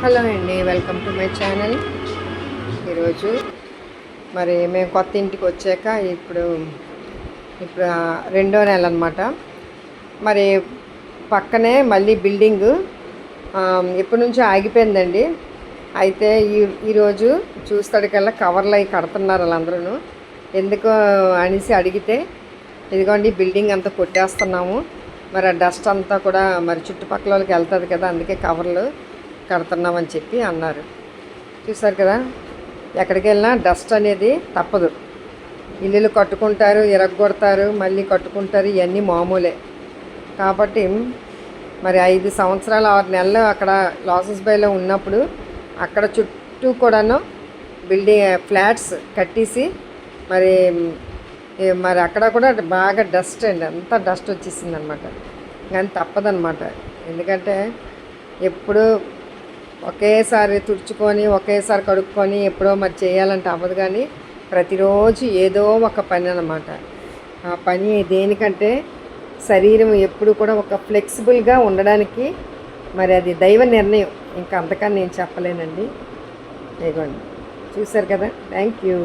Hello అండి, welcome to my channel. ఈరోజు మరి మేము కొత్త ఇంటికి వచ్చాక ఇప్పుడు రెండో నెల అనమాట. మరి పక్కనే మళ్ళీ బిల్డింగు ఎప్పటి నుంచో ఆగిపోయిందండి. అయితే ఈరోజు చూస్తాడికల్లా కవర్లు అవి కడుతున్నారు వాళ్ళందరూ. ఎందుకు అనేసి అడిగితే ఇదిగోండి బిల్డింగ్ అంతా కొట్టేస్తున్నాము, మరి ఆ డస్ట్ అంతా కూడా మరి చుట్టుపక్కల వాళ్ళకి వెళ్తుంది కదా, అందుకే కవర్లు కడుతున్నామని చెప్పి అన్నారు. చూసారు కదా, ఎక్కడికి వెళ్ళినా డస్ట్ అనేది తప్పదు. ఇల్లులు కట్టుకుంటారు, ఇరగొడతారు, మళ్ళీ కట్టుకుంటారు, ఇవన్నీ మామూలే. కాబట్టి మరి 5 సంవత్సరాలు 6 నెలలు అక్కడ లాసెస్ బైలో ఉన్నప్పుడు అక్కడ చుట్టూ కూడాను ఫ్లాట్స్ కట్టేసి మరి అక్కడ కూడా బాగా డస్ట్ అండి, అంతా డస్ట్ వచ్చేసింది అనమాట. కానీ తప్పదనమాట, ఎందుకంటే ఎప్పుడు ఒకేసారి తుడుచుకొని ఒకేసారి కడుక్కొని ఎప్పుడో మరి చేయాలంటే అవ్వదు. కానీ ప్రతిరోజు ఏదో ఒక పని అన్నమాట. ఆ పని దేనికంటే శరీరం ఎప్పుడు కూడా ఒక ఫ్లెక్సిబుల్గా ఉండడానికి. మరి అది దైవ నిర్ణయం, ఇంకా అంతకన్నా నేను చెప్పలేనండి. ఇదిగోండి చూశారు కదా, థ్యాంక్ యూ.